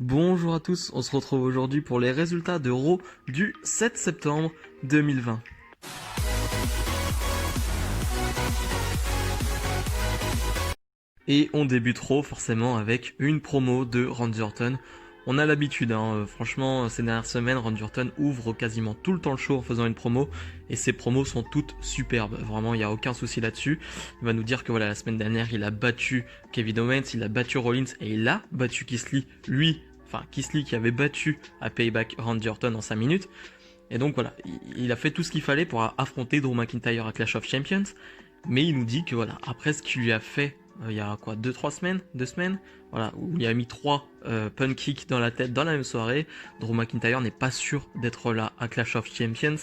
Bonjour à tous, on se retrouve aujourd'hui pour les résultats de Raw du 7 septembre 2020. Et on débute Raw forcément avec une promo de Randy Orton. On a l'habitude, franchement, ces dernières semaines, Randy Orton ouvre quasiment tout le temps le show en faisant une promo, et ces promos sont toutes superbes, vraiment il n'y a aucun souci là-dessus. Il va nous dire que voilà, la semaine dernière il a battu Kevin Owens, il a battu Rollins et il a battu Keith Lee, Keith Lee qui avait battu à Payback Randy Orton en 5 minutes. Et donc voilà, il a fait tout ce qu'il fallait pour affronter Drew McIntyre à Clash of Champions. Mais il nous dit que voilà, après ce qu'il lui a fait il y a quoi, 2-3 semaines, 2 semaines, voilà, où il a mis 3 pun kicks dans la tête dans la même soirée, Drew McIntyre n'est pas sûr d'être là à Clash of Champions.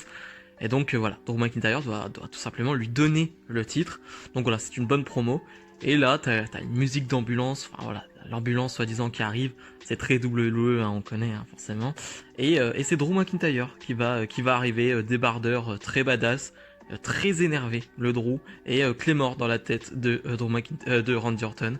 Et donc voilà, Drew McIntyre doit tout simplement lui donner le titre. Donc voilà, c'est une bonne promo. Et là, t'as une musique d'ambulance, enfin voilà, l'ambulance soi-disant qui arrive, c'est très WWE, hein, on connaît forcément. Et c'est Drew McIntyre qui va arriver, débardeur, très badass, très énervé, le Drew, et Claymore dans la tête de Randy Orton.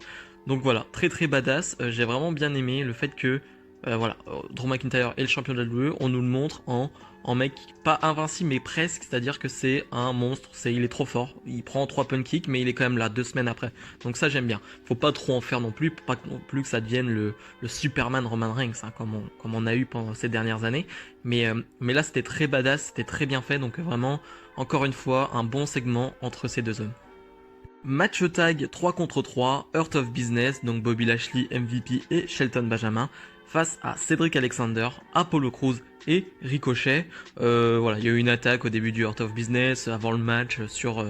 Donc voilà, très très badass. J'ai vraiment bien aimé le fait que Drew McIntyre est le champion de la WWE, on nous le montre en mec pas invincible mais presque, c'est-à-dire que c'est un monstre, il est trop fort, il prend 3 pun kicks mais il est quand même là 2 semaines après. Donc ça j'aime bien. Faut pas trop en faire non plus, pour pas non plus que ça devienne le Superman Roman Reigns, hein, comme on a eu pendant ces dernières années. Mais là c'était très badass, c'était très bien fait, donc vraiment encore une fois un bon segment entre ces deux hommes. Match tag 3 contre 3, Earth of Business, donc Bobby Lashley, MVP et Shelton Benjamin, face à Cedric Alexander, Apollo Crews et Ricochet. Voilà, il y a eu une attaque au début du Earth of Business, avant le match, sur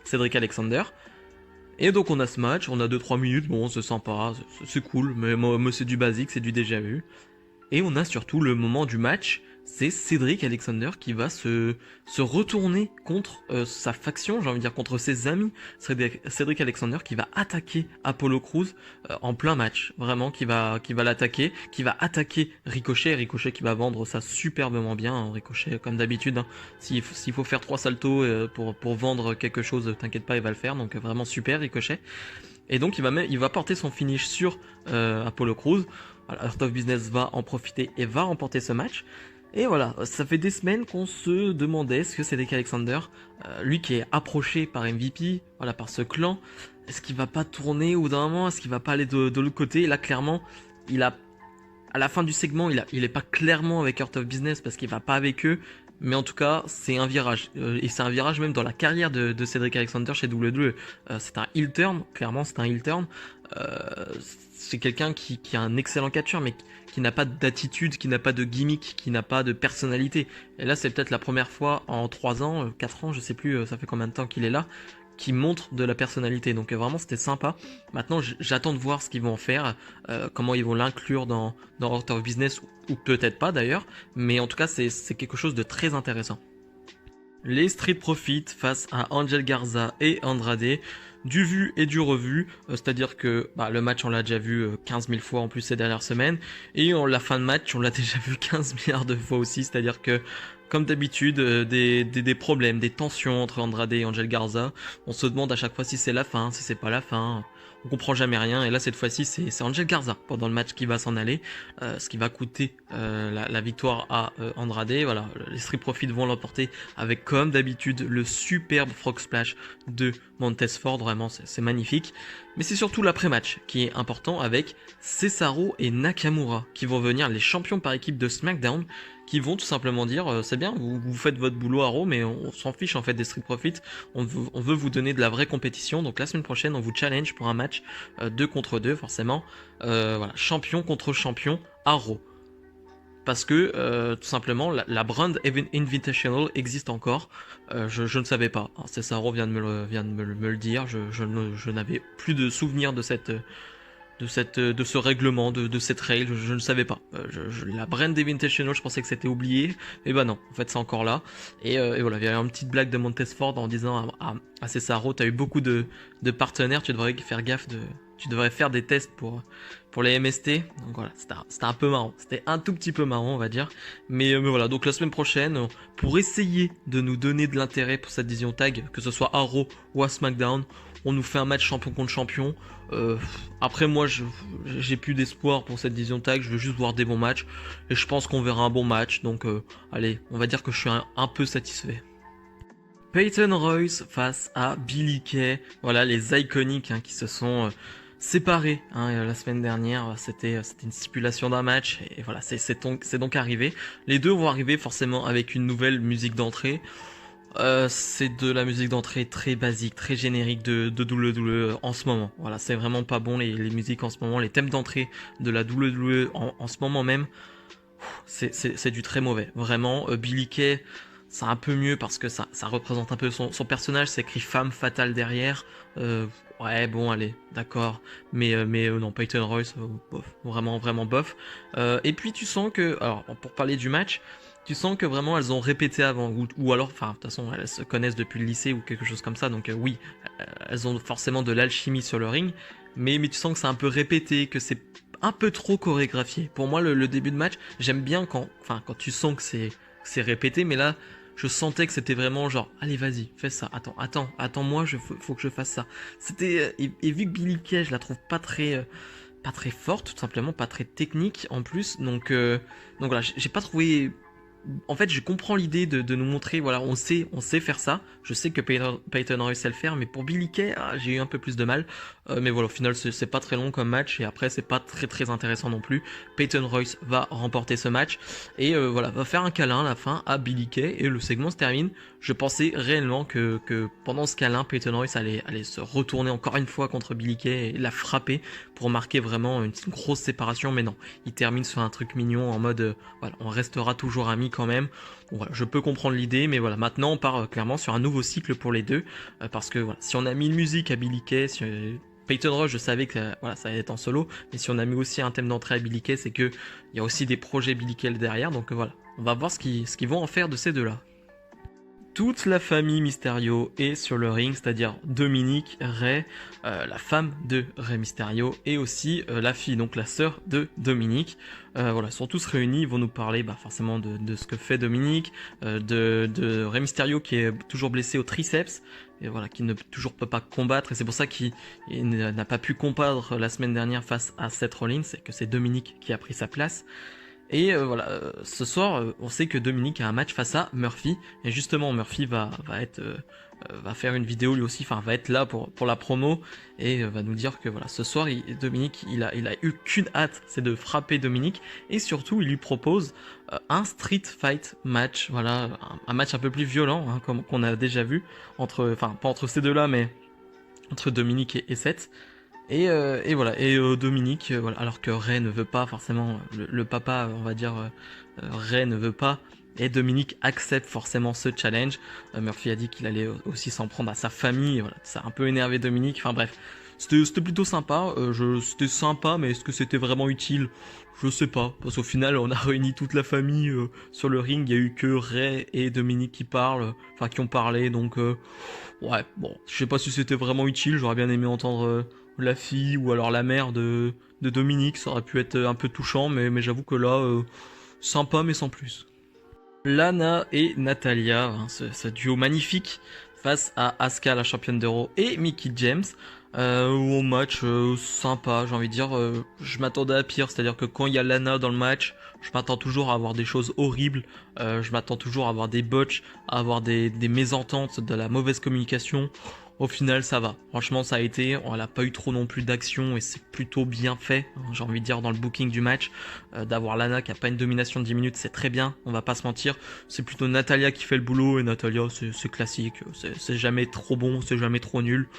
Cedric Alexander. Et donc on a ce match, on a 2-3 minutes, bon c'est sympa, c'est cool, mais c'est du basique, c'est du déjà vu. Et on a surtout le moment du match, c'est Cedric Alexander qui va se retourner contre sa faction, j'ai envie de dire contre ses amis. Cedric Alexander qui va attaquer Apollo Crews en plein match, vraiment qui va l'attaquer, qui va attaquer Ricochet qui va vendre ça superbement bien, hein, Ricochet comme d'habitude, hein. S'il faut faire 3 saltos pour vendre quelque chose, t'inquiète pas, il va le faire, donc vraiment super Ricochet. Et donc il va porter son finish sur Apollo Crews. Voilà, Art of Business va en profiter et va remporter ce match. Et voilà, ça fait des semaines qu'on se demandait ce que Cedric Alexander, lui qui est approché par MVP, voilà, par ce clan, est-ce qu'il va pas tourner au bout d'un moment, est-ce qu'il va pas aller de l'autre côté. Et là clairement, il a à la fin du segment, il est pas clairement avec Art of Business parce qu'il va pas avec eux, mais en tout cas, c'est un virage. Et c'est un virage même dans la carrière de Cedric Alexander chez WWE. C'est un heel turn, clairement, c'est un heel turn. C'est quelqu'un qui a un excellent catcheur, mais qui n'a pas d'attitude, qui n'a pas de gimmick, qui n'a pas de personnalité. Et là, c'est peut-être la première fois en 3 ans, 4 ans, je sais plus, ça fait combien de temps qu'il est là, qui montre de la personnalité. Donc vraiment c'était sympa. Maintenant j'attends de voir ce qu'ils vont en faire, comment ils vont l'inclure dans Art of Business, ou peut-être pas d'ailleurs, mais en tout cas c'est quelque chose de très intéressant. Les Street Profits face à Angel Garza et Andrade, du vu et du revu, c'est-à-dire que le match on l'a déjà vu 15 000 fois en plus ces dernières semaines, et la fin de match on l'a déjà vu 15 milliards de fois aussi, c'est-à-dire que comme d'habitude, des problèmes, des tensions entre Andrade et Angel Garza. On se demande à chaque fois si c'est la fin, si c'est pas la fin. On comprend jamais rien. Et là, cette fois-ci, c'est Angel Garza pendant le match qui va s'en aller, ce qui va coûter la victoire à Andrade. Voilà, les Street Profits vont l'emporter avec, comme d'habitude, le superbe Frog Splash de Montez Ford. Vraiment, c'est magnifique. Mais c'est surtout l'après-match qui est important, avec Cesaro et Nakamura qui vont venir les champions par équipe de SmackDown, qui vont tout simplement dire c'est bien, vous faites votre boulot à Raw, mais on s'en fiche en fait des Street Profits, on veut vous donner de la vraie compétition. Donc la semaine prochaine on vous challenge pour un match 2 contre 2 forcément, voilà, champion contre champion à Raw. Parce que tout simplement la Brand Invitational existe encore. Je ne savais pas. Cesaro vient de me le dire. Je n'avais plus de souvenir de de ce règlement, de cette règle, je ne savais pas. La Brand Invitational, je pensais que c'était oublié, mais bah non, en fait c'est encore là. Et voilà, il y avait une petite blague de Montez Ford en disant à Cesaro, t'as eu beaucoup de partenaires, tu devrais faire gaffe tu devrais faire des tests pour les MST. Donc voilà, c'était un peu marrant, c'était un tout petit peu marrant on va dire. Mais voilà, donc la semaine prochaine, pour essayer de nous donner de l'intérêt pour cette division tag, que ce soit à Raw ou à SmackDown, on nous fait un match champion contre champion. Après moi j'ai plus d'espoir pour cette Division Tag, je veux juste voir des bons matchs et je pense qu'on verra un bon match, donc allez, on va dire que je suis un peu satisfait. Peyton Royce face à Billie Kay, voilà les iconiques qui se sont séparés la semaine dernière. C'était une stipulation d'un match et voilà, c'est donc arrivé. Les deux vont arriver forcément avec une nouvelle musique d'entrée. C'est de la musique d'entrée très basique, très générique de WWE en ce moment. Voilà, c'est vraiment pas bon les musiques en ce moment, les thèmes d'entrée de la WWE en ce moment même. C'est du très mauvais, vraiment. Billie Kay, c'est un peu mieux parce que ça représente un peu son personnage, c'est écrit femme fatale derrière. Ouais, bon, allez, d'accord. Mais non, Peyton Royce, bof, vraiment bof. Et puis tu sens que, alors pour parler du match, tu sens que vraiment elles ont répété avant, ou alors, enfin, de toute façon, elles se connaissent depuis le lycée ou quelque chose comme ça, donc oui, elles ont forcément de l'alchimie sur le ring, mais tu sens que c'est un peu répété, que c'est un peu trop chorégraphié. Pour moi, le début de match, j'aime bien quand tu sens que c'est répété, mais là, je sentais que c'était vraiment genre, allez, vas-y, fais ça, attends-moi, faut que je fasse ça. C'était, et vu que Billie Kay, je la trouve pas très forte, tout simplement, pas très technique en plus, donc voilà, j'ai pas trouvé. En fait, je comprends l'idée de nous montrer, voilà, on sait faire ça. Je sais que Peyton Royce sait le faire, mais pour Billie Kay, j'ai eu un peu plus de mal. Mais voilà, au final, c'est pas très long comme match, et après, c'est pas très intéressant non plus. Peyton Royce va remporter ce match, et voilà, va faire un câlin à la fin à Billie Kay, et le segment se termine. Je pensais réellement que pendant ce câlin, Peyton Royce allait se retourner encore une fois contre Billie Kay et la frapper pour marquer vraiment une grosse séparation, mais non. Il termine sur un truc mignon en mode, voilà, on restera toujours amis quand même. Bon, voilà, je peux comprendre l'idée, mais voilà, maintenant on part clairement sur un nouveau cycle pour les deux, parce que voilà, si on a mis une musique à Billie Kay, Peyton Royce, je savais que voilà, ça allait être en solo, mais si on a mis aussi un thème d'entrée à Billie Kay, c'est que il y a aussi des projets Billie Kay derrière, donc voilà, on va voir ce qu'ils vont en faire de ces deux-là. Toute la famille Mysterio est sur le ring, c'est-à-dire Dominique, Rey, la femme de Rey Mysterio et aussi la fille, donc la sœur de Dominique. Voilà, ils sont tous réunis, ils vont nous parler forcément de ce que fait Dominique, de Rey Mysterio qui est toujours blessé au triceps, et voilà, qui ne toujours peut pas combattre, et c'est pour ça qu'il n'a pas pu combattre la semaine dernière face à Seth Rollins, et que c'est Dominique qui a pris sa place. Et voilà, ce soir, on sait que Dominique a un match face à Murphy, et justement Murphy va faire une vidéo lui aussi, enfin va être là pour la promo, et va nous dire que voilà, ce soir Dominique il a eu qu'une hâte, c'est de frapper Dominique, et surtout il lui propose un street fight match, voilà, un match un peu plus violent, comme qu'on a déjà vu pas entre ces deux-là, mais entre Dominique et Seth. Et voilà, et Dominique, voilà, alors que Rey ne veut pas forcément, le papa, on va dire, Rey ne veut pas, et Dominique accepte forcément ce challenge. Murphy a dit qu'il allait aussi s'en prendre à sa famille, et voilà, ça a un peu énervé Dominique, enfin bref, c'était plutôt sympa, c'était sympa, mais est-ce que c'était vraiment utile? Je sais pas, parce qu'au final, on a réuni toute la famille sur le ring, il y a eu que Rey et Dominique qui parlent, enfin qui ont parlé, donc ouais, bon, je sais pas si c'était vraiment utile, j'aurais bien aimé entendre la fille ou alors la mère de Dominique, ça aurait pu être un peu touchant, mais j'avoue que là, sympa mais sans plus. Lana et Natalia, ce duo magnifique face à Asuka, la championne d'Euro, et Mickie James. Au match sympa, j'ai envie de dire, je m'attendais à pire, c'est-à-dire que quand il y a Lana dans le match, je m'attends toujours à avoir des choses horribles, je m'attends toujours à avoir des botches, à avoir des mésententes, de la mauvaise communication. Au final, ça va. Franchement, ça a été. On n'a pas eu trop non plus d'action et c'est plutôt bien fait. J'ai envie de dire dans le booking du match, d'avoir Lana qui a pas une domination de 10 minutes, c'est très bien. On va pas se mentir. C'est plutôt Natalia qui fait le boulot et Natalia, c'est classique. C'est jamais trop bon, c'est jamais trop nul.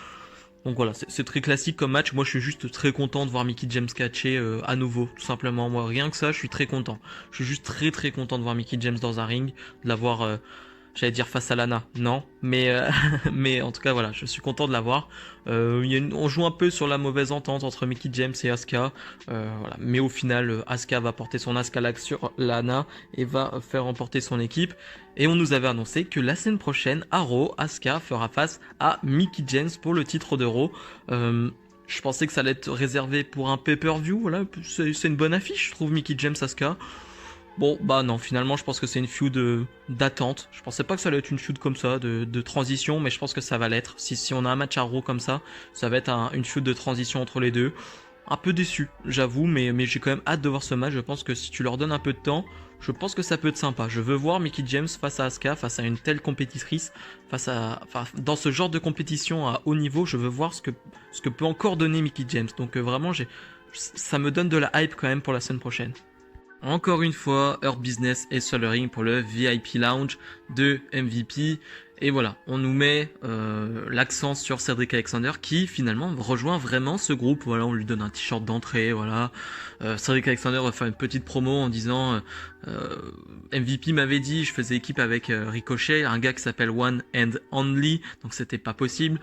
Donc voilà, c'est très classique comme match. Moi, je suis juste très content de voir Mickie James catcher à nouveau, tout simplement. Moi, rien que ça, je suis très content. Je suis juste très content de voir Mickie James dans un ring, de l'avoir. J'allais dire face à Lana, non, mais mais en tout cas voilà, je suis content de l'avoir. On joue un peu sur la mauvaise entente entre Mickie James et Asuka, voilà. Mais au final, Asuka va porter son Asuka sur Lana et va faire remporter son équipe. Et on nous avait annoncé que la semaine prochaine, à Raw, Asuka fera face à Mickie James pour le titre de Raw. Je pensais que ça allait être réservé pour un pay-per-view, voilà, c'est une bonne affiche, je trouve, Mickie James Asuka. Bon, bah non, finalement, je pense que c'est une feud d'attente. Je pensais pas que ça allait être une feud comme ça, de transition, mais je pense que ça va l'être. Si on a un match à Raw comme ça va être une feud de transition entre les deux. Un peu déçu, j'avoue, mais j'ai quand même hâte de voir ce match. Je pense que si tu leur donnes un peu de temps, je pense que ça peut être sympa. Je veux voir Mickie James face à Asuka, face à une telle compétitrice, dans ce genre de compétition à haut niveau, je veux voir ce que peut encore donner Mickie James. Donc vraiment, ça me donne de la hype quand même pour la semaine prochaine. Encore une fois, Hurt Business est sur le ring pour le VIP Lounge de MVP. Et voilà, on nous met l'accent sur Cedric Alexander qui finalement rejoint vraiment ce groupe. Voilà, on lui donne un t-shirt d'entrée. Voilà, Cedric Alexander va faire une petite promo en disant MVP m'avait dit, je faisais équipe avec Ricochet, un gars qui s'appelle One and Only, donc c'était pas possible.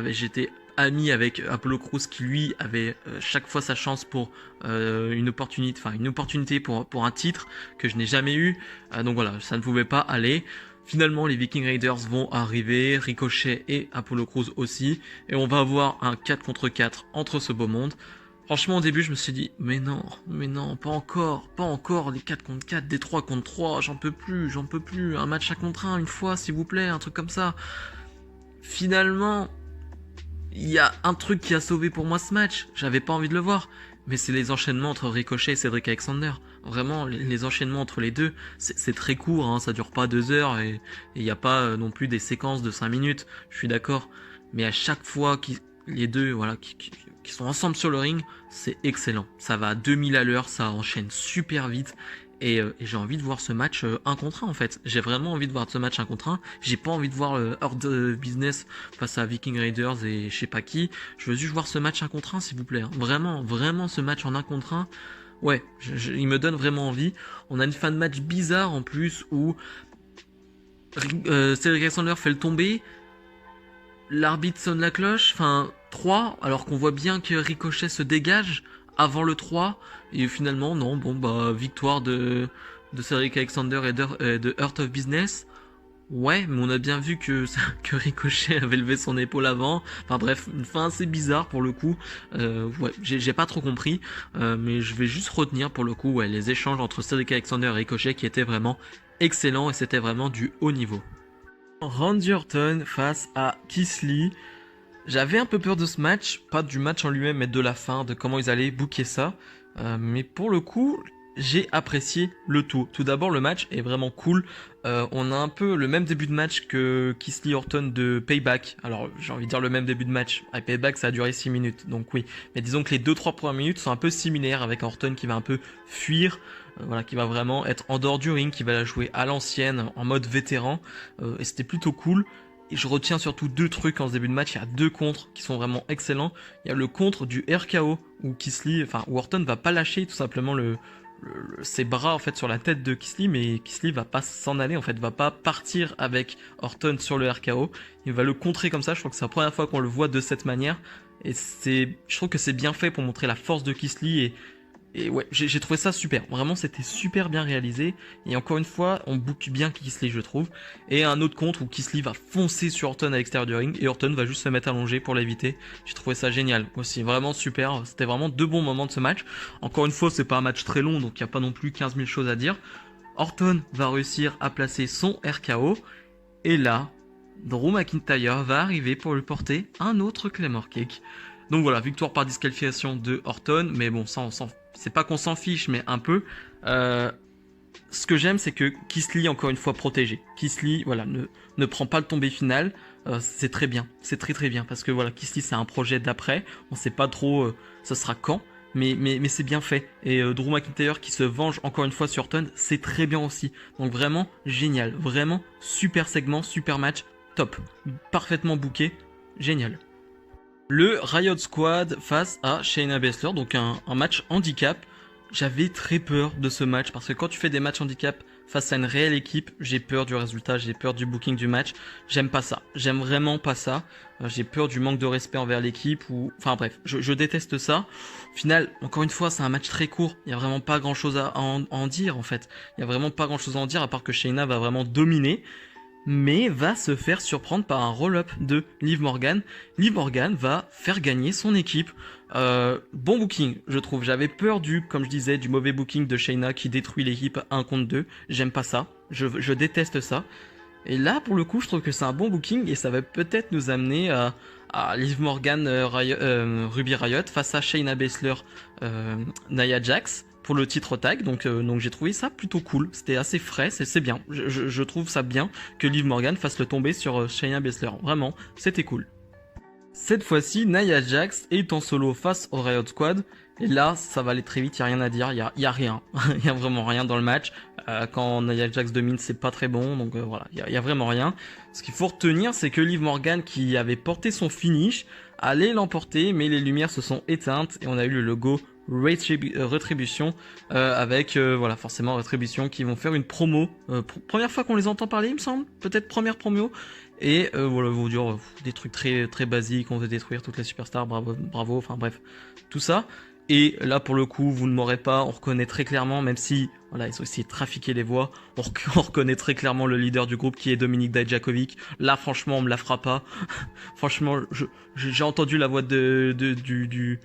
J'étais ami avec Apollo Crews qui lui avait chaque fois sa chance pour une opportunité pour un titre que je n'ai jamais eu. Donc voilà, ça ne pouvait pas aller. Finalement, les Viking Raiders vont arriver, Ricochet et Apollo Crews aussi, et on va avoir un 4 contre 4 entre ce beau monde. Franchement, au début, je me suis dit, mais non, pas encore, les 4 contre 4, des 3 contre 3, j'en peux plus, un match à contre 1, une fois, s'il vous plaît, un truc comme ça. Finalement, il y a un truc qui a sauvé pour moi ce match, j'avais pas envie de le voir, mais c'est les enchaînements entre Ricochet et Cedric Alexander. Vraiment, les enchaînements entre les deux, c'est très court, hein, ça dure pas 2 heures et il n'y a pas non plus des séquences de 5 minutes, je suis d'accord. Mais à chaque fois les deux voilà, qui sont ensemble sur le ring, c'est excellent. Ça va à 2000 à l'heure, ça enchaîne super vite. Et j'ai envie de voir ce match 1 contre 1 en fait. J'ai vraiment envie de voir ce match 1 contre 1. J'ai pas envie de voir Hurt Business face à Viking Raiders et je sais pas qui. Je veux juste voir ce match 1 contre 1 s'il vous plaît. Hein. Vraiment ce match en 1 contre 1. Ouais, il me donne vraiment envie. On a une fin de match bizarre en plus où Cedric Alexander fait le tomber. L'arbitre sonne la cloche. Enfin, 3, alors qu'on voit bien que Ricochet se dégage avant le 3. Et finalement, non, bon, bah, victoire de Cedric Alexander et de Hurt of Business. Ouais, mais on a bien vu que Ricochet avait levé son épaule avant. Enfin bref, une fin assez bizarre pour le coup. Ouais, j'ai pas trop compris. Mais je vais juste retenir pour le coup ouais, les échanges entre Cedric Alexander et Ricochet qui étaient vraiment excellents et c'était vraiment du haut niveau. Randy Orton face à Keith Lee. J'avais un peu peur de ce match, pas du match en lui-même, mais de la fin, de comment ils allaient booker ça. Mais pour le coup, j'ai apprécié le tout. Tout d'abord, le match est vraiment cool. On a un peu le même début de match que Keith Lee Orton de Payback. Alors, j'ai envie de dire le même début de match. À Payback, ça a duré 6 minutes, donc oui. Mais disons que les 2-3 premières minutes sont un peu similaires avec Orton qui va un peu fuir. Voilà, qui va vraiment être en dehors du ring, qui va la jouer à l'ancienne, en mode vétéran. Et c'était plutôt cool. Et je retiens surtout 2 trucs en ce début de match. Il y a 2 contres qui sont vraiment excellents. Il y a le contre du RKO où où Orton va pas lâcher tout simplement ses bras en fait sur la tête de Keith Lee, mais Keith Lee va pas s'en aller en fait, va pas partir avec Orton sur le RKO. Il va le contrer comme ça. Je crois que c'est la première fois qu'on le voit de cette manière. Et je trouve que c'est bien fait pour montrer la force de Keith Lee et ouais, j'ai trouvé ça super. Vraiment, c'était super bien réalisé. Et encore une fois, on boucle bien Keith Lee, je trouve. Et un autre contre où Keith Lee va foncer sur Orton à l'extérieur du ring et Orton va juste se mettre allongé pour l'éviter. J'ai trouvé ça génial. Aussi, vraiment super. C'était vraiment 2 bons moments de ce match. Encore une fois, c'est pas un match très long, donc il n'y a pas non plus 15 000 choses à dire. Orton va réussir à placer son RKO. Et là, Drew McIntyre va arriver pour lui porter un autre Claymore Kick. Donc voilà, victoire par disqualification de Orton, mais bon, ça c'est pas qu'on s'en fiche, mais un peu. Ce que j'aime, c'est que Keith Lee, encore une fois, protégé. Keith Lee, voilà, ne prend pas le tombé final. C'est très bien, c'est très très bien, parce que voilà, Keith Lee, c'est un projet d'après. On sait pas trop ça sera quand, mais c'est bien fait. Et Drew McIntyre qui se venge encore une fois sur Orton, c'est très bien aussi. Donc vraiment génial, vraiment super segment, super match, top, parfaitement booké, génial. Le Riot Squad face à Shayna Baszler, donc un match handicap. J'avais très peur de ce match parce que quand tu fais des matchs handicap face à une réelle équipe, j'ai peur du résultat, j'ai peur du booking du match. J'aime pas ça, j'aime vraiment pas ça. J'ai peur du manque de respect envers l'équipe enfin bref, je déteste ça. Au final, encore une fois, c'est un match très court. Il y a vraiment pas grand chose à en dire en fait. Il y a vraiment pas grand chose à en dire à part que Shayna va vraiment dominer. mais va se faire surprendre par un roll-up de Liv Morgan. Liv Morgan va faire gagner son équipe. Bon booking, je trouve. J'avais peur comme je disais, du mauvais booking de Shayna qui détruit l'équipe 1 contre 2. J'aime pas ça. Je déteste ça. Et là, pour le coup, je trouve que c'est un bon booking et ça va peut-être nous amener à Liv Morgan, Ruby Riott face à Shayna Baszler, Nia Jax pour le titre tag. Donc j'ai trouvé ça plutôt cool. C'était assez frais, c'est bien. Je trouve ça bien que Liv Morgan fasse le tomber sur Shayna Baszler. Vraiment, c'était cool. Cette fois-ci, Nia Jax est en solo face au Riot Squad. Et là, ça va aller très vite, il n'y a rien à dire, il y a rien. Il y a vraiment rien dans le match. Quand Nia Jax domine, c'est pas très bon, donc voilà, il y a vraiment rien. Ce qu'il faut retenir, c'est que Liv Morgan, qui avait porté son finish, allait l'emporter, mais les lumières se sont éteintes et on a eu le logo Retribution avec voilà, forcément Retribution qui vont faire une promo. Première fois qu'on les entend parler, il me semble, peut-être première promo. Et voilà, vous dire des trucs très très basiques, on veut détruire toutes les superstars, bravo, enfin bref, tout ça. Et là pour le coup, vous ne m'aurez pas, on reconnaît très clairement, même si voilà, ils ont essayé de trafiquer les voix, on reconnaît très clairement le leader du groupe qui est Dominik Dijakovic. Là franchement, on me la fera pas. Franchement, j'ai entendu la voix du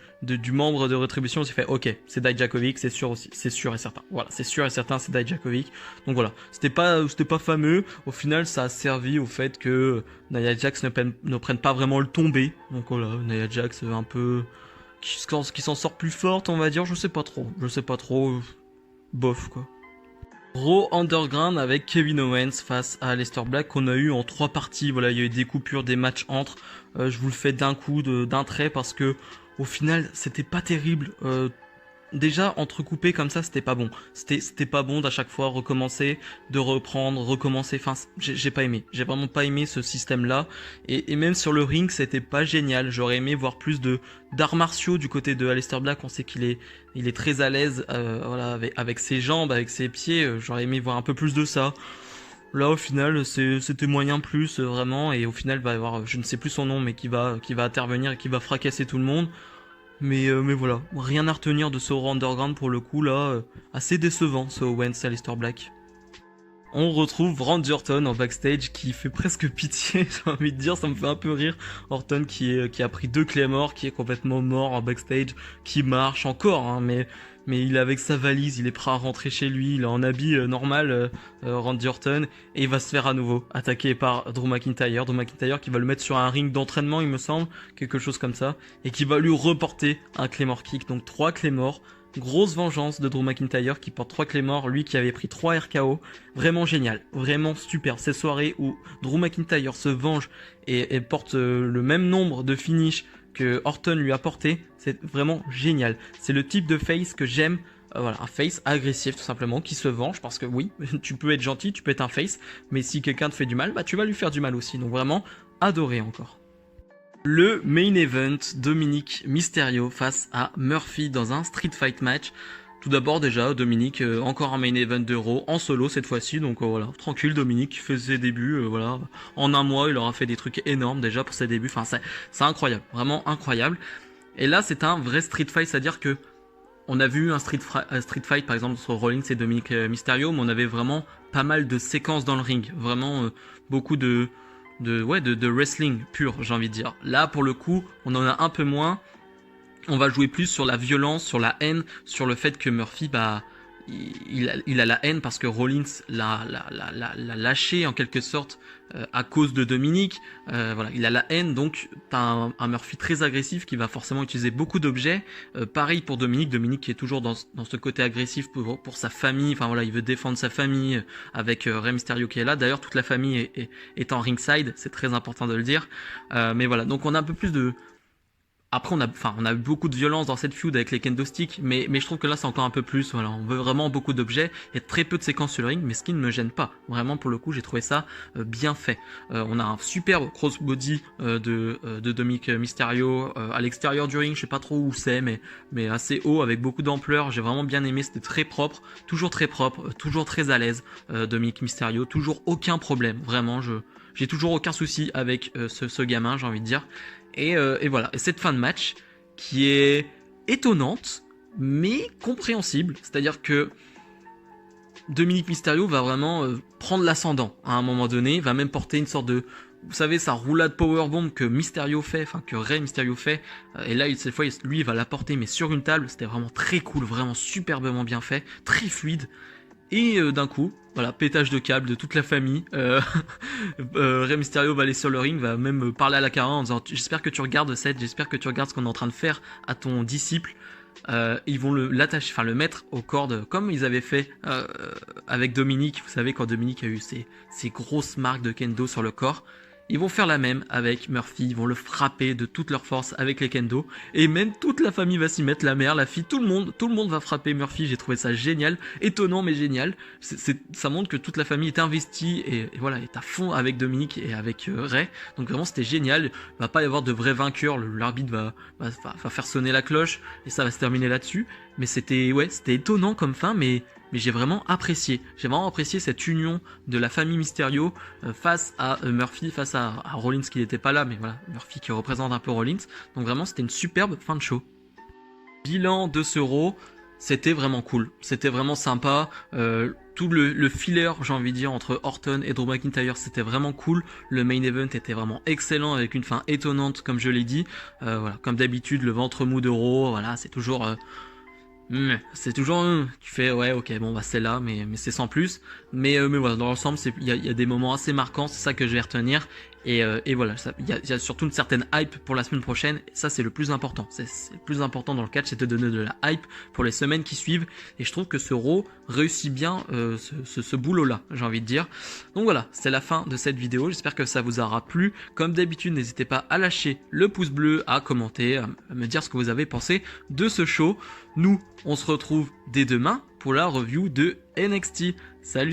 membre de Retribution, j'ai fait ok, c'est Dijakovic, c'est sûr aussi, c'est sûr et certain. Voilà, c'est sûr et certain, c'est Dijakovic. Donc voilà, c'était pas fameux. Au final, ça a servi au fait que Nia Jax ne prenne pas vraiment le tombé. Donc voilà, Nia Jax un peu qui s'en sort plus forte, on va dire. Je sais pas trop. Bof quoi. Raw Underground avec Kevin Owens face à Aleister Black qu'on a eu en 3 parties. Voilà, il y a eu des coupures, des matchs entre. Je vous le fais d'un coup, d'un trait parce que au final, c'était pas terrible. Déjà entrecoupé comme ça, c'était pas bon. C'était pas bon d'à chaque fois recommencer, de reprendre, recommencer. Enfin, j'ai pas aimé. J'ai vraiment pas aimé ce système-là. Et même sur le ring, c'était pas génial. J'aurais aimé voir plus d'arts martiaux du côté de Aleister Black. On sait qu'il est très à l'aise, voilà, avec ses jambes, avec ses pieds. J'aurais aimé voir un peu plus de ça. Là, au final, c'était moyen plus vraiment. Et au final, il va y avoir, je ne sais plus son nom, mais qui va intervenir et qui va fracasser tout le monde. Mais voilà, rien à retenir de ce Raw Underground pour le coup là, assez décevant ce Owens Aleister Black. On retrouve Randy Orton en backstage qui fait presque pitié, j'ai envie de dire, ça me fait un peu rire. Orton qui a pris 2 Claymore, qui est complètement mort en backstage, qui marche encore, hein, mais il est avec sa valise, il est prêt à rentrer chez lui, il est en habit normal, Randy Orton, et il va se faire à nouveau attaquer par Drew McIntyre. Drew McIntyre qui va le mettre sur un ring d'entraînement, il me semble, quelque chose comme ça, et qui va lui reporter un Claymore Kick, donc 3 Claymore. Grosse vengeance de Drew McIntyre qui porte 3 Claymore, lui qui avait pris 3 RKO. Vraiment génial, vraiment super. Ces soirées où Drew McIntyre se venge et porte le même nombre de finishes que Orton lui a porté, c'est vraiment génial. C'est le type de face que j'aime. Voilà, un face agressif tout simplement, qui se venge parce que oui, tu peux être gentil, tu peux être un face, mais si quelqu'un te fait du mal, bah tu vas lui faire du mal aussi. Donc vraiment, adoré encore. Le main event, Dominik Mysterio face à Murphy dans un street fight match. Tout d'abord déjà, Dominik, encore un main event d'Euro, en solo cette fois-ci, donc voilà, tranquille, Dominik qui fait ses débuts, voilà, en un mois il aura fait des trucs énormes déjà pour ses débuts, enfin c'est incroyable, vraiment incroyable. Et là c'est un vrai street fight, c'est-à-dire que on a vu un street fight par exemple sur Rollins et Dominik Mysterio, mais on avait vraiment pas mal de séquences dans le ring, vraiment beaucoup de wrestling pur, j'ai envie de dire. Là, pour le coup, on en a un peu moins. On va jouer plus sur la violence, sur la haine, sur le fait que Murphy, bah, il a la haine parce que Rollins l'a lâché en quelque sorte à cause de Dominik. Voilà, il a la haine, donc t'as un Murphy très agressif qui va forcément utiliser beaucoup d'objets. Pareil pour Dominik qui est toujours dans ce côté agressif pour sa famille. Enfin voilà, il veut défendre sa famille avec Rey Mysterio qui est là. D'ailleurs, toute la famille est en ringside, c'est très important de le dire. Mais voilà, donc on a un peu plus de... Après, on a eu beaucoup de violence dans cette feud avec les kendo sticks, mais je trouve que là, c'est encore un peu plus. Voilà, on veut vraiment beaucoup d'objets et très peu de séquences sur le ring, mais ce qui ne me gêne pas. Vraiment, pour le coup, j'ai trouvé ça bien fait. On a un super crossbody de Dominik Mysterio à l'extérieur du ring. Je sais pas trop où c'est, mais assez haut, avec beaucoup d'ampleur. J'ai vraiment bien aimé. C'était très propre, toujours très à l'aise. Dominik Mysterio, toujours aucun problème. Vraiment, j'ai toujours aucun souci avec ce gamin, j'ai envie de dire. Et voilà, et cette fin de match qui est étonnante, mais compréhensible. C'est-à-dire que Dominic Mysterio va vraiment prendre l'ascendant à un moment donné, il va même porter une sorte de, vous savez, sa roulade powerbomb que Mysterio fait, enfin que Rey Mysterio fait, et là cette fois lui il va la porter mais sur une table, c'était vraiment très cool, vraiment superbement bien fait, très fluide. Et d'un coup, voilà, pétage de câble de toute la famille. Rey Mysterio va aller sur le ring, va même parler à la Cara en disant j'espère que tu regardes Seth, j'espère que tu regardes ce qu'on est en train de faire à ton disciple. Ils vont l'attacher, enfin le mettre aux cordes comme ils avaient fait avec Dominique. Vous savez quand Dominique a eu ces grosses marques de kendo sur le corps. Ils vont faire la même avec Murphy, ils vont le frapper de toute leur force avec les kendo, et même toute la famille va s'y mettre, la mère, la fille, tout le monde va frapper Murphy. J'ai trouvé ça génial, étonnant mais génial. Ça montre que toute la famille est investie et voilà, est à fond avec Dominique et avec Rey. Donc vraiment c'était génial. Il va pas y avoir de vrai vainqueur, l'arbitre va faire sonner la cloche et ça va se terminer là-dessus. Mais c'était étonnant comme fin, mais j'ai vraiment apprécié. J'ai vraiment apprécié cette union de la famille Mysterio face à Murphy, face à Rollins qui n'était pas là, mais voilà, Murphy qui représente un peu Rollins. Donc vraiment, c'était une superbe fin de show. Bilan de ce Raw, c'était vraiment cool. C'était vraiment sympa. Tout le filler, j'ai envie de dire, entre Orton et Drew McIntyre, c'était vraiment cool. Le main event était vraiment excellent avec une fin étonnante, comme je l'ai dit. Voilà, comme d'habitude, le ventre mou de Raw, voilà, c'est toujours... tu fais ouais ok bon bah c'est là mais c'est sans plus mais voilà dans l'ensemble il y a des moments assez marquants, c'est ça que je vais retenir et voilà il y a surtout une certaine hype pour la semaine prochaine et ça c'est le plus important, c'est le plus important dans le catch, c'est de donner de la hype pour les semaines qui suivent et je trouve que ce Raw réussit bien ce boulot là, j'ai envie de dire. Donc voilà, c'est la fin de cette vidéo, j'espère que ça vous aura plu. Comme d'habitude, n'hésitez pas à lâcher le pouce bleu, à commenter, à me dire ce que vous avez pensé de ce show. Nous, on se retrouve dès demain pour la review de NXT. Salut